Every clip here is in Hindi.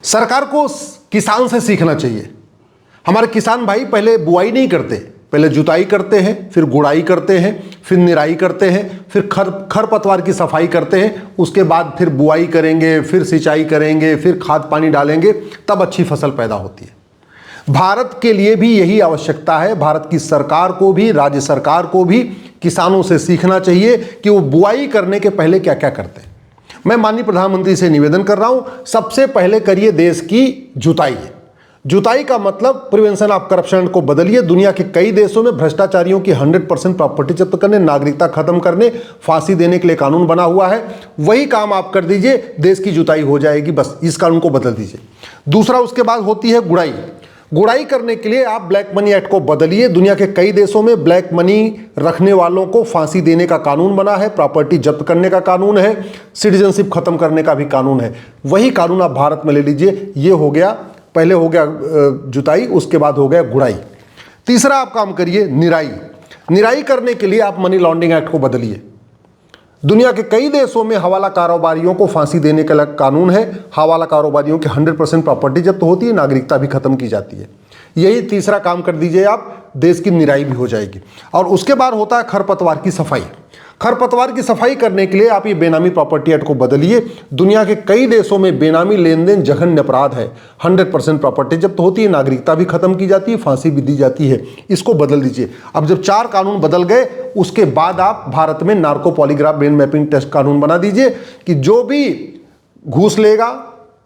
सरकार को किसान से सीखना चाहिए। हमारे किसान भाई पहले बुआई नहीं करते, पहले जुताई करते हैं, फिर गुड़ाई करते हैं, फिर निराई करते हैं, फिर खरपतवार की सफाई करते हैं, उसके बाद फिर बुआई करेंगे, फिर सिंचाई करेंगे, फिर खाद पानी डालेंगे, तब अच्छी फसल पैदा होती है। भारत के लिए भी यही आवश्यकता है। भारत की सरकार को भी, राज्य सरकार को भी किसानों से सीखना चाहिए कि वो बुआई करने के पहले क्या क्या करते हैं। मैं माननीय प्रधानमंत्री से निवेदन कर रहा हूं, सबसे पहले करिए देश की जुताई। जुताई का मतलब प्रिवेंशन ऑफ करप्शन को बदलिए। दुनिया के कई देशों में भ्रष्टाचारियों की 100% प्रॉपर्टी जब्त करने, नागरिकता खत्म करने, फांसी देने के लिए कानून बना हुआ है। वही काम आप कर दीजिए, देश की जुताई हो जाएगी। बस इस कानून को बदल दीजिए। दूसरा, उसके बाद होती है गुड़ाई। गुड़ाई करने के लिए आप ब्लैक मनी एक्ट को बदलिए। दुनिया के कई देशों में ब्लैक मनी रखने वालों को फांसी देने का कानून बना है, प्रॉपर्टी जब्त करने का कानून है, सिटीजनशिप खत्म करने का भी कानून है। वही कानून आप भारत में ले लीजिए। ये हो गया, पहले हो गया जुताई, उसके बाद हो गया गुड़ाई। तीसरा आप काम करिए निराई। निराई करने के लिए आप मनी लॉन्ड्रिंग एक्ट को बदलिए। दुनिया के कई देशों में हवाला कारोबारियों को फांसी देने का कानून है। हवाला कारोबारियों की 100% प्रॉपर्टी जब्त होती है, नागरिकता भी खत्म की जाती है। यही तीसरा काम कर दीजिए आप, देश की निराई भी हो जाएगी। और उसके बाद होता है खरपतवार की सफाई। खरपतवार की सफाई करने के लिए आप ये बेनामी प्रॉपर्टी एक्ट को बदलिए। दुनिया के कई देशों में बेनामी लेन देन जघन्य अपराध है। 100% प्रॉपर्टी जब्त होती है, नागरिकता भी खत्म की जाती है, फांसी भी दी जाती है। इसको बदल दीजिए। अब जब 4 कानून बदल गए, उसके बाद आप भारत में narco polygraph brain mapping test कानून बना दीजिए कि जो भी घूस लेगा,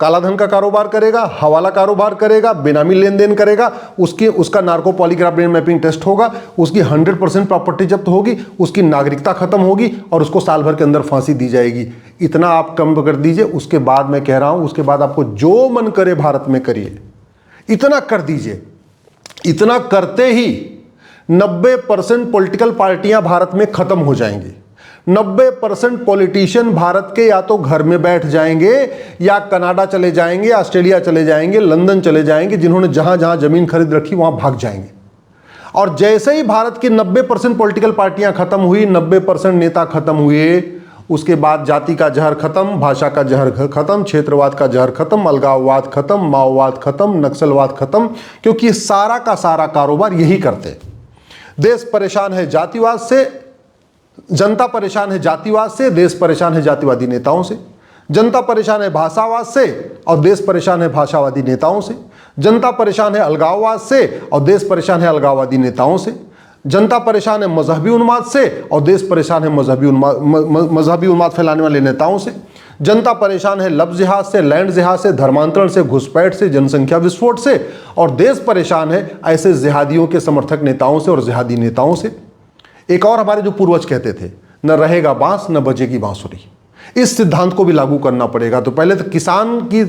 काला धन का कारोबार करेगा, हवाला कारोबार करेगा, बेनामी लेन देन करेगा, उसका narco polygraph brain mapping test होगा, उसकी 100% प्रॉपर्टी जब्त होगी, उसकी नागरिकता खत्म होगी और उसको साल भर के अंदर फांसी दी जाएगी। इतना आप कम कर दीजिए। उसके बाद मैं कह रहा हूं, उसके बाद आपको जो मन करे भारत में करिए। इतना कर दीजिए। इतना करते ही 90% पॉलिटिकल पार्टियां भारत में खत्म हो जाएंगी। 90% पॉलिटिशियन भारत के या तो घर में बैठ जाएंगे, या कनाडा चले जाएंगे, ऑस्ट्रेलिया चले जाएंगे, लंदन चले जाएंगे। जिन्होंने जहां जहां जमीन खरीद रखी वहां भाग जाएंगे। और जैसे ही भारत की 90% पॉलिटिकल पार्टियां खत्म हुई, 90% नेता खत्म हुए, उसके बाद जाति का जहर खत्म, भाषा का जहर खत्म, क्षेत्रवाद का जहर खत्म, अलगाववाद खत्म, माओवाद खत्म, नक्सलवाद खत्म। क्योंकि सारा का सारा कारोबार यही करते। देश परेशान है जातिवाद से, जनता परेशान है जातिवाद से, देश परेशान है जातिवादी नेताओं से। जनता परेशान है भाषावाद से और देश परेशान है भाषावादी नेताओं से। जनता परेशान है अलगाववाद से और देश परेशान है अलगाववादी नेताओं से। जनता परेशान है मजहबी उन्माद से और देश परेशान है मजहबी उन्माद फैलाने वाले नेताओं से। जनता परेशान है लव जिहाद से, लैंड जिहाद से, धर्मांतरण से, घुसपैठ से, जनसंख्या विस्फोट से। और देश परेशान है ऐसे जिहादियों के समर्थक नेताओं से और जिहादी नेताओं से। एक और हमारे जो पूर्वज कहते थे, न रहेगा बांस न बजेगी बांसुरी। इस सिद्धांत को भी लागू करना पड़ेगा। तो पहले तो किसान की,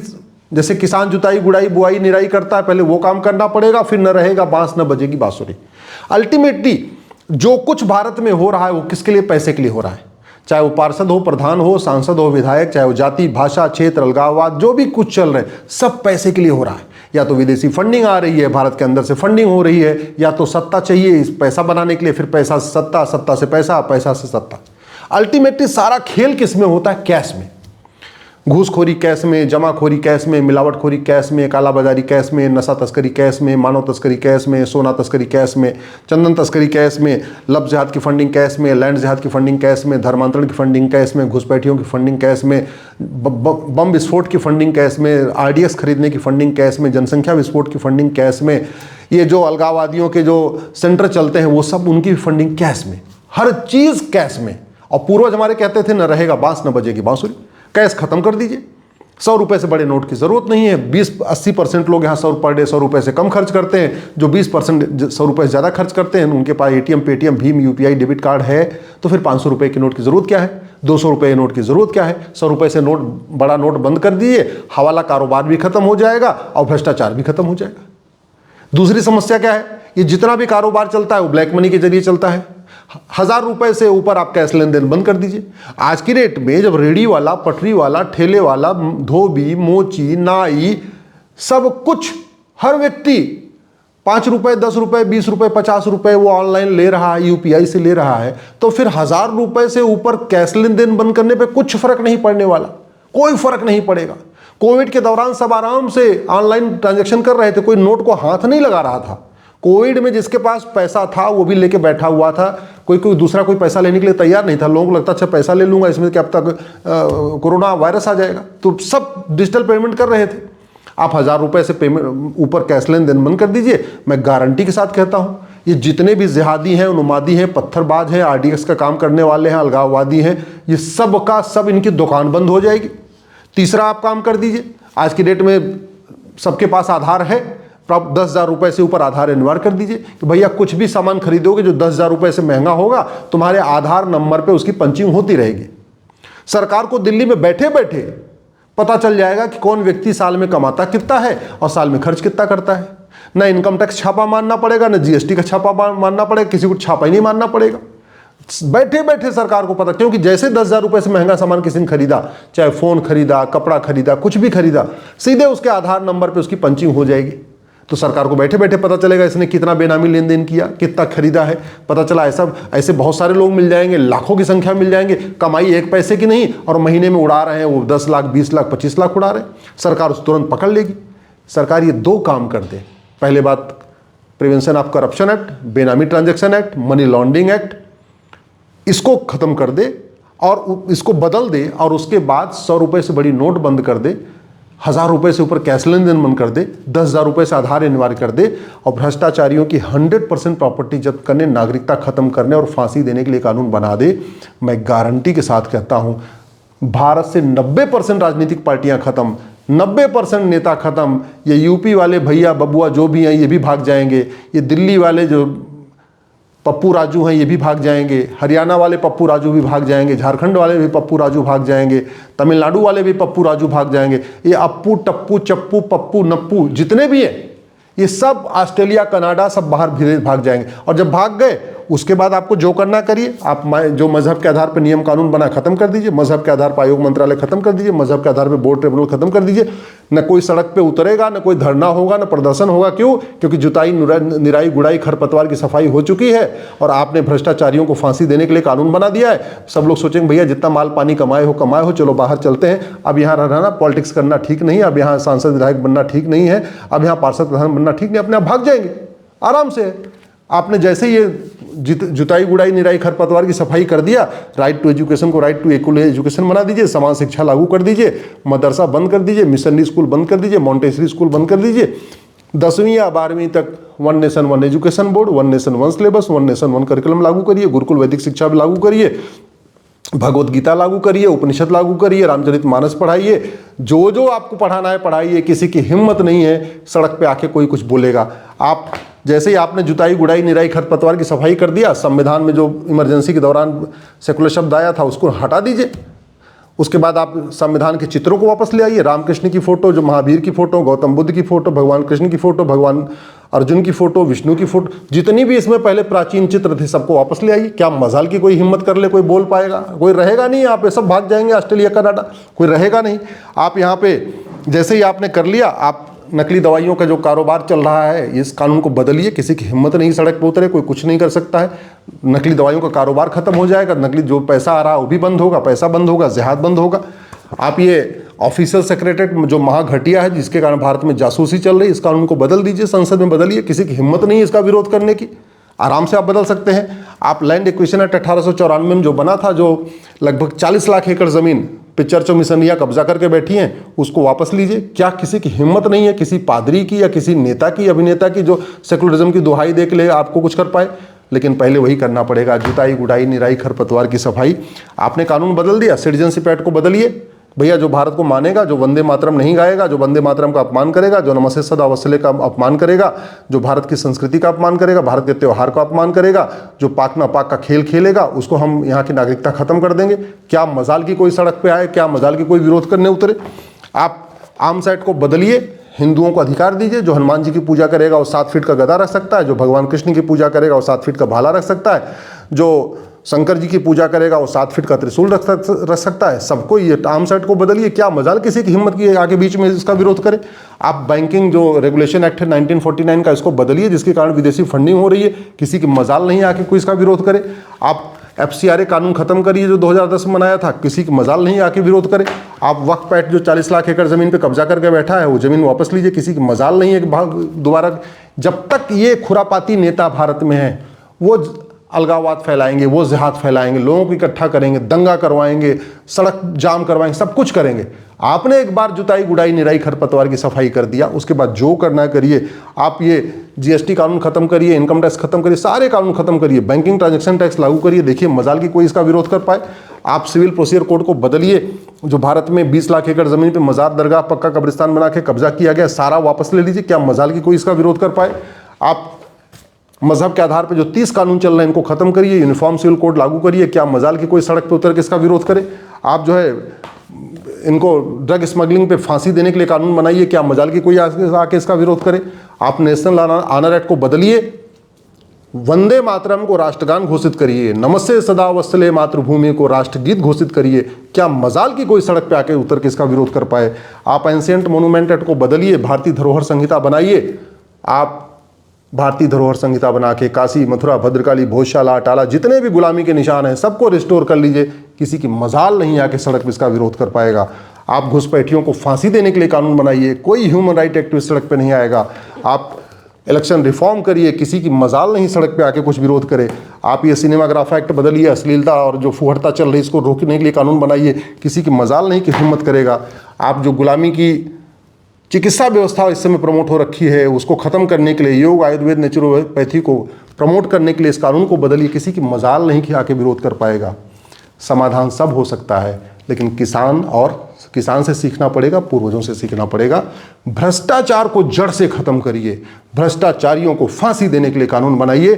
जैसे किसान जुताई गुड़ाई बुआई निराई करता है, पहले वो काम करना पड़ेगा, फिर न रहेगा बांस न बजेगी बांसुरी। अल्टीमेटली जो कुछ भारत में हो रहा है वो किसके लिए? पैसे के लिए हो रहा है। चाहे वो पार्षद हो, प्रधान हो, सांसद हो, विधायक, चाहे वो जाति, भाषा, क्षेत्र, अलगाववाद, जो भी कुछ चल रहे हैं, सब पैसे के लिए हो रहा है। या तो विदेशी फंडिंग आ रही है, भारत के अंदर से फंडिंग हो रही है, या तो सत्ता चाहिए इस पैसा बनाने के लिए, फिर पैसा से सत्ता, सत्ता से पैसा, पैसा से सत्ता। अल्टीमेटली सारा खेल किस में होता है? कैश में। घूसखोरी कैश में, जमाखोरी कैश में, मिलावटखोरी कैश में, कालाबाजारी कैश में, नशा तस्करी कैश में, मानव तस्करी कैश में, सोना तस्करी कैश में, चंदन तस्करी कैश में, लव जिहाद की फंडिंग कैश में, लैंड जिहाद की फंडिंग कैश में, धर्मांतरण की फंडिंग कैश में, घुसपैठियों की फंडिंग कैश में, बम विस्फोट की फंडिंग कैश में, आरडीएक्स खरीदने की फंडिंग कैश में, जनसंख्या विस्फोट की फंडिंग कैश में, ये जो अलगाववादियों के जो सेंटर चलते हैं वो सब उनकी फंडिंग कैश में, हर चीज़ कैश में। और पूर्वज हमारे कहते थे, न रहेगा बांस न बजेगी बांसुरी। कैश खत्म कर दीजिए। 100 रुपए से बड़े नोट की जरूरत नहीं है। 20-80% लोग यहाँ 100 पर डे 100 रुपए से कम खर्च करते हैं। जो 20% 100 रुपए से ज़्यादा खर्च करते हैं, उनके पास एटीएम, पेटीएम, भीम, यूपीआई, डेबिट कार्ड है, तो फिर 500 रुपए की नोट की जरूरत क्या है? 200 रुपए की नोट की जरूरत क्या है? 100 रुपए से नोट, बड़ा नोट बंद कर दीजिए, हवाला कारोबार भी खत्म हो जाएगा और भ्रष्टाचार भी खत्म हो जाएगा। दूसरी समस्या क्या है? ये जितना भी कारोबार चलता है वो ब्लैक मनी के जरिए चलता है। 1000 रुपए से ऊपर आप कैश लेन देन बंद कर दीजिए। आज की डेट में जब रेडी वाला, पटरी वाला, ठेले वाला, धोबी, मोची, नाई, सब कुछ, हर व्यक्ति 5 रुपए, 10 रुपए, 20 रुपए, 50 रुपए वो ऑनलाइन ले रहा है, यूपीआई से ले रहा है, तो फिर 1000 रुपए से ऊपर कैश लेन देन बंद करने पे कुछ फर्क नहीं पड़ने वाला। कोई फर्क नहीं पड़ेगा। कोविड के दौरान सब आराम से ऑनलाइन ट्रांजैक्शन कर रहे थे, कोई नोट को हाथ नहीं लगा रहा था। कोविड में जिसके पास पैसा था वो भी लेके बैठा हुआ था, कोई दूसरा कोई पैसा लेने के लिए तैयार नहीं था। लोगों को लगता अच्छा पैसा ले लूंगा इसमें क्या पता कोरोना वायरस आ जाएगा, तो सब डिजिटल पेमेंट कर रहे थे। आप 1000 रुपये से पेमेंट ऊपर कैश लेन देन बंद कर दीजिए। मैं गारंटी के साथ कहता हूँ ये जितने भी जिहादी हैं, उन्मादी हैं, पत्थरबाज हैं, RDX का काम करने वाले हैं, अलगाववादी हैं, ये सब का सब इनकी दुकान बंद हो जाएगी। तीसरा आप काम कर दीजिए, आज की डेट में सबके पास आधार है, तो आप 10,000 रुपये से ऊपर आधार अनिवार्य कर दीजिए कि भैया कुछ भी सामान खरीदोगे जो 10,000 रुपये से महंगा होगा, तुम्हारे आधार नंबर पे उसकी पंचिंग होती रहेगी। सरकार को दिल्ली में बैठे बैठे पता चल जाएगा कि कौन व्यक्ति साल में कमाता कितना है और साल में खर्च कितना करता है। ना इनकम टैक्स छापा मारना पड़ेगा, ना GST का छापा मारना पड़ेगा, किसी को छापा ही नहीं मारना पड़ेगा। बैठे बैठे सरकार को पता, क्योंकि जैसे 10,000 रुपये से महंगा सामान किसी ने खरीदा, चाहे फोन खरीदा, कपड़ा खरीदा, कुछ भी खरीदा, सीधे उसके आधार नंबर पे उसकी पंचिंग हो जाएगी। तो सरकार को बैठे बैठे पता चलेगा इसने कितना बेनामी लेन देन किया, कितना खरीदा है, पता चला। ऐसे बहुत सारे लोग मिल जाएंगे, लाखों की संख्या मिल जाएंगे, कमाई 1 पैसे की नहीं और महीने में उड़ा रहे हैं वो 10 लाख, 20 लाख, 25 लाख उड़ा रहे हैं। सरकार उसे तुरंत पकड़ लेगी। सरकार ये 2 काम कर दे। पहले बात प्रिवेंशन ऑफ करप्शन एक्ट, बेनामी transaction act, money laundering act, इसको खत्म कर दे और इसको बदल दे, और उसके बाद 100 रुपये से बड़ी नोट बंद कर दे, 1000 रुपये से ऊपर कैश लेन देन बंद कर दे, 10,000 रुपये से आधार अनिवार्य कर दे, और भ्रष्टाचारियों की 100% प्रॉपर्टी जब्त करने, नागरिकता खत्म करने और फांसी देने के लिए कानून बना दे। मैं गारंटी के साथ कहता हूं भारत से 90% राजनीतिक पार्टियां खत्म, 90% नेता खत्म। ये यूपी वाले भैया बबुआ जो भी हैं ये भी भाग जाएंगे, ये दिल्ली वाले जो पप्पू राजू हैं ये भी भाग जाएंगे, हरियाणा वाले पप्पू राजू भी भाग जाएंगे, झारखंड वाले भी पप्पू राजू भाग जाएंगे, तमिलनाडु वाले भी पप्पू राजू भाग जाएंगे। ये अप्पू टप्पू चप्पू पप्पू नप्पू जितने भी हैं ये सब ऑस्ट्रेलिया कनाडा सब बाहर धीरे भाग जाएंगे। और जब भाग गए उसके बाद आपको जो करना करिए। आप जो मजहब के आधार पर नियम कानून बना खत्म कर दीजिए, मजहब के आधार पर आयोग मंत्रालय खत्म कर दीजिए, मजहब के आधार पर बोर्ड ट्रिब्यूनल खत्म कर दीजिए। न कोई सड़क पे उतरेगा, न कोई धरना होगा, न प्रदर्शन होगा। क्यों? क्योंकि जुताई निराई गुड़ाई खरपतवार की सफाई हो चुकी है और आपने भ्रष्टाचारियों को फांसी देने के लिए कानून बना दिया है। सब लोग सोचेंगे भैया जितना माल पानी कमाए हो, चलो बाहर चलते हैं। अब यहाँ रहना पॉलिटिक्स करना ठीक नहीं, अब यहाँ सांसद विधायक बनना ठीक नहीं है, अब यहाँ पार्षद प्रधान बनना ठीक नहीं, अपने आप भाग जाएंगे आराम से। आपने जैसे ये जुताई गुड़ाई निराई खरपतवार की सफाई कर दिया, राइट टू एजुकेशन को राइट टू इक्वल एजुकेशन बना दीजिए, समान शिक्षा लागू कर दीजिए, मदरसा बंद कर दीजिए, मिशनरी स्कूल बंद कर दीजिए, मॉन्टेसरी स्कूल बंद कर दीजिए, 10वीं या 12वीं तक 1 nation 1 education board, 1 nation 1 syllabus, 1 nation 1 curriculum लागू करिए, गुरुकुल वैदिक शिक्षा भी लागू करिए, भगवत गीता लागू करिए, उपनिषद लागू करिए, रामचरितमानस पढ़ाइए, जो जो आपको पढ़ाना है पढ़ाइए। किसी की हिम्मत नहीं है सड़क पे आके कोई कुछ बोलेगा। आप जैसे ही आपने जुताई गुड़ाई निराई खरपतवार की सफाई कर दिया, संविधान में जो इमरजेंसी के दौरान सेकुलर शब्द आया था उसको हटा दीजिए। उसके बाद आप संविधान के चित्रों को वापस ले आइए, रामकृष्ण की फोटो, जो महावीर की फोटो, गौतम बुद्ध की फोटो, भगवान कृष्ण की फोटो, भगवान अर्जुन की फोटो, विष्णु की फोटो, जितनी भी इसमें पहले प्राचीन चित्र थे सबको वापस ले आइए। क्या मजाल की कोई हिम्मत कर ले, कोई बोल पाएगा? कोई रहेगा नहीं। यहाँ पे सब भाग जाएंगे ऑस्ट्रेलिया कनाडा, कोई रहेगा नहीं। आप यहाँ पे जैसे ही आपने कर लिया, आप नकली दवाइयों का जो कारोबार चल रहा है इस कानून को बदलिए। किसी की हिम्मत नहीं सड़क पर उतरे, कोई कुछ नहीं कर सकता है। नकली दवाइयों का कारोबार खत्म हो जाएगा, नकली जो पैसा आ रहा है वो भी बंद होगा, पैसा बंद होगा, जिहाद बंद होगा। आप ये ऑफिशियल सेक्रेटरीट जो महाघटिया है जिसके कारण भारत में जासूसी चल रही है, इस कानून को बदल दीजिए, संसद में बदलिए। किसी की हिम्मत नहीं है इसका विरोध करने की, आराम से आप बदल सकते हैं। आप लैंड एक्विजिशन एक्ट 1894 में जो बना था, जो लगभग 40 लाख एकड़ जमीन पिक्चर मिशनिया कब्जा करके बैठी हैं, उसको वापस लीजिए। क्या किसी की हिम्मत नहीं है किसी पादरी की या किसी नेता की, अभिनेता की, जो सेकुलरिज्म की दुहाई दे के लिए आपको कुछ कर पाए? लेकिन पहले वही करना पड़ेगा, जुताई गुड़ाई निराई खरपतवार की सफाई। आपने कानून बदल दिया, सिटीजनशिप एक्ट को बदलिए। भैया जो भारत को मानेगा, जो वंदे मातरम नहीं गाएगा, जो वंदे मातरम का अपमान करेगा, जो नमस्ते सदा वत्सले का अपमान करेगा, जो भारत की संस्कृति का अपमान करेगा, भारत के त्यौहार का अपमान करेगा, जो पाक ना पाक का खेल खेलेगा, उसको हम यहाँ की नागरिकता खत्म कर देंगे। क्या मजाल की कोई सड़क पे आए, क्या मजाल की कोई विरोध करने उतरे? आप आर्म्स एक्ट को बदलिए, हिंदुओं को अधिकार दीजिए। जो हनुमान जी की पूजा करेगा वो 7 फीट का गदा रख सकता है, जो भगवान कृष्ण की पूजा करेगा वो 7 फीट का भाला रख सकता है, जो शंकर जी की पूजा करेगा वो 7 फीट का त्रिशूल रख सकता है। सबको ये आर्म्स एक्ट को बदलिए। क्या मजाल किसी की हिम्मत की आगे बीच में इसका विरोध करे? आप बैंकिंग जो रेगुलेशन एक्ट है 1949 का, इसको बदलिए, जिसके कारण विदेशी फंडिंग हो रही है। किसी की मजाल नहीं आके कोई इसका विरोध करे। आप FCRA कानून खत्म करिए जो 2010 में बनाया था, किसी की मजाल नहीं आके विरोध करे। आप वक्फ एक्ट जो 40 लाख एकड़ जमीन पे कब्जा करके बैठा है, वो जमीन वापस लीजिए, किसी की मजाल नहीं है कि दोबारा। जब तक ये खुरापाती नेता भारत में है, वो अलगाववाद फैलाएंगे, वो जिहाद फैलाएंगे, लोगों को इकट्ठा करेंगे, दंगा करवाएंगे, सड़क जाम करवाएंगे, सब कुछ करेंगे। आपने एक बार जुताई गुड़ाई निराई खरपतवार की सफाई कर दिया, उसके बाद जो करना करिए। आप ये GST कानून खत्म करिए, इनकम टैक्स खत्म करिए, सारे कानून खत्म करिए, बैंकिंग ट्रांजैक्शन टैक्स लागू करिए, देखिए मजाल की कोई इसका विरोध कर पाए। आप सिविल प्रोसीजर कोड को बदलिए, जो भारत में 20 लाख एकड़ जमीन पे मजार दरगाह पक्का कब्रिस्तान बना के कब्जा किया गया, सारा वापस ले लीजिए, क्या मजाल की कोई इसका विरोध कर पाए। आप मजहब के आधार पर जो 30 कानून चल रहे हैं इनको खत्म करिए, यूनिफॉर्म सिविल कोड लागू करिए, क्या मजाल की कोई सड़क पे उतर के इसका विरोध करे। आप जो है इनको ड्रग स्मगलिंग पे फांसी देने के लिए कानून बनाइए, क्या मजाल की कोई आके इसका विरोध करे। आप नेशनल ऑनर एक्ट को बदलिए, वंदे मातरम को राष्ट्रगान घोषित करिए, नमस्ते सदा वत्सले मातृभूमि को राष्ट्रगीत घोषित करिए, क्या मजाल की कोई सड़क पे आके उतर के इसका विरोध कर पाए। आप एंशिएंट मोनूमेंट एक्ट को बदलिए, भारतीय धरोहर संहिता बनाइए। आप भारतीय धरोहर संहिता बना के काशी, मथुरा, भद्रकाली, भोजशाला, अटाला, जितने भी गुलामी के निशान हैं सबको रिस्टोर कर लीजिए, किसी की मजाल नहीं आके सड़क पर इसका विरोध कर पाएगा। आप घुसपैठियों को फांसी देने के लिए कानून बनाइए, कोई ह्यूमन राइट एक्टिविस्ट सड़क पे नहीं आएगा। आप इलेक्शन रिफॉर्म करिए, किसी की मजाल नहीं सड़क पे आके कुछ विरोध करे। आप ये सिनेमाग्राफ एक्ट बदलिए, अश्लीलता और जो फुहड़ता चल रही है इसको रोकने के लिए कानून बनाइए, किसी की मजाल नहीं कि हिम्मत करेगा। आप जो गुलामी की चिकित्सा व्यवस्था इस समय प्रमोट हो रखी है, उसको खत्म करने के लिए योग, आयुर्वेद, नेचुरोपैथी को प्रमोट करने के लिए इस कानून को बदलिए, किसी की मजाल नहीं कि आके विरोध कर पाएगा। समाधान सब हो सकता है, लेकिन किसान से सीखना पड़ेगा, पूर्वजों से सीखना पड़ेगा। भ्रष्टाचार को जड़ से खत्म करिए, भ्रष्टाचारियों को फांसी देने के लिए कानून बनाइए।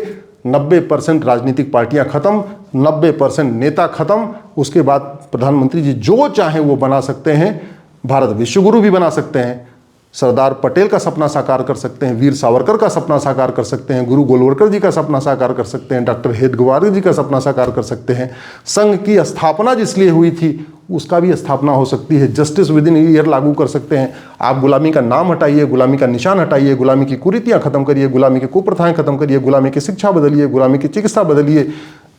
90% राजनीतिक पार्टियां खत्म, 90% नेता खत्म। उसके बाद प्रधानमंत्री जी जो चाहे वो बना सकते हैं, भारत विश्वगुरु भी बना सकते हैं, सरदार पटेल का सपना साकार कर सकते हैं, वीर सावरकर का सपना साकार कर सकते हैं, गुरु गोलवलकर जी का सपना साकार कर सकते हैं, डॉक्टर हेडगेवार जी का सपना साकार कर सकते हैं। संघ की स्थापना जिस लिए हुई थी उसका भी स्थापना हो सकती है, जस्टिस विद इन ईयर लागू कर सकते हैं। आप गुलामी का नाम हटाइए, गुलामी का निशान हटाइए, गुलामी की कुरीतियाँ खत्म करिए, गुलामी की कुप्रथाएं खत्म करिए, गुलामी की शिक्षा बदलिए, गुलामी की चिकित्सा बदलिए,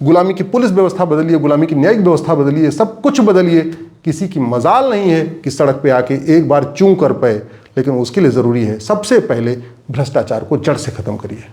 गुलामी की पुलिस व्यवस्था बदलिए, गुलामी की न्यायिक व्यवस्था बदलिए, सब कुछ बदलिए। किसी की मजाल नहीं है कि सड़क पे आके एक बार चूं कर पाए, लेकिन उसके लिए ज़रूरी है सबसे पहले भ्रष्टाचार को जड़ से ख़त्म करिए।